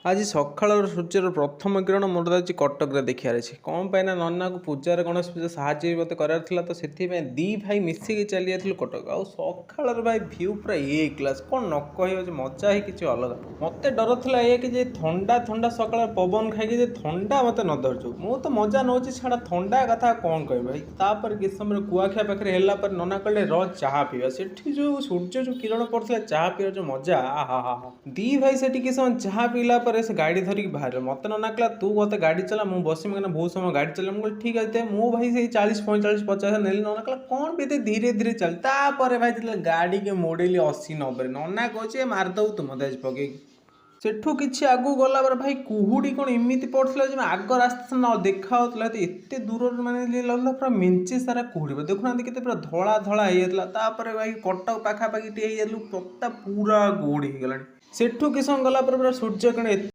ଆଜି ସକାଳର ସୂର୍ଯ୍ୟର ପ୍ରଥମ କିରଣ ମୋର ଆଜି କଟକରେ ଦେଖିବାର ଅଛି। କ'ଣ ପାଇଁ ନା ନନାକୁ ପୂଜାରେ କୌଣସି ପୂଜା ସାହାଯ୍ୟ ବି ମୋତେ କରିବାର ଥିଲା, ତ ସେଥିପାଇଁ ଦୁଇ ଭାଇ ମିଶିକି ଚାଲି ଯାଇଥିଲୁ କଟକ। ଆଉ ସକାଳର ଭାଇ ଭ୍ୟୁ ପୁରା ଏ କ୍ଲାସ୍, କ'ଣ ନ କହିବ ଯେ ମଜା ହିଁ କିଛି ଅଲଗା। ମୋତେ ଡର ଥିଲା ଏଇଆ କି ଯେ ଥଣ୍ଡା ଥଣ୍ଡା ସକାଳ ପବନ ଖାଇକି ଯେ ଥଣ୍ଡା ମୋତେ ନ ଧରିଛୁ। ମୁଁ ତ ମଜା ନେଉଛି, ଛାଡ଼ ଥଣ୍ଡା କଥା କ'ଣ କହିବି ଭାଇ। ତାପରେ କିଛି ସମୟରେ କୁଆଖିଆ ପାଖରେ ହେଲା ପରେ ନନା କହିଲେ ର ଚାହା ପିଇବା। ସେଠି ଯେଉଁ ସୂର୍ଯ୍ୟ ଯେଉଁ କିରଣ ପଡ଼ୁଥିଲା, ଚାହା ପିଇବା ଯେଉଁ ମଜା, ଆହା ହା ହା। ଦୁଇ ଭାଇ ସେଠି କିଛି ସମୟ ଚାହା ପିଇଲା ପରେ ସେ ଗାଡ଼ି ଧରିକି ବାହାରିଲେ। ମୋତେ ନନା କହିଲା ତୁ ମୋତେ ଗାଡ଼ି ଚଲା, ମୁଁ ବସିବି, କାହିଁକିନା ବହୁତ ସମୟ ଗାଡ଼ି ଚଲା। ମୁଁ କହିଲି ଠିକ୍ ଅଛି ଦେ। ମୁଁ ଭାଇ ସେଇ 40 45 50 ନେଲି। ନନା କହିଲା କ'ଣ ବି ଏତେ ଧୀରେ ଧୀରେ ଚାଲ। ତାପରେ ଭାଇ ଯେତେବେଳେ ଗାଡ଼ିକି ମୋଡ଼ିଲି 80 90, ନନା କହୁଛି ଏ ମାରିଦେବୁ ତୁ ମୋତେ ଆଜି ପକେଇକି। ସେଠୁ କିଛି ଆଗକୁ ଗଲା ପରେ ଭାଇ କୁହୁଡ଼ି କ'ଣ ଏମିତି ପଡ଼ୁଥିଲା ଯେ ଆଗ ରାସ୍ତା ନ ଦେଖାଯାଉଥିଲା, ଏତେ ଦୂରରୁ ମାନେ ଲାଗୁଥିଲା ପୁରା ମେଞ୍ଚେ ସାରା କୁହୁଡ଼ି। ଦେଖୁନାହାନ୍ତି କେତେ ପୁରା ଧଳା ଧଳା ହେଇଯାଇଥିଲା। ତାପରେ ଭାଇ କଟକ ପାଖାପାଖି ଟିକେ ହେଇଯାଇଥିଲୁ, ପୁରା କୁହୁଡ଼ି ହେଇଗଲାଣି। ସେଠୁ କିଛି ସମୟ ଗଲା ପରେ ପୁରା ସୂର୍ଯ୍ୟ କିରଣ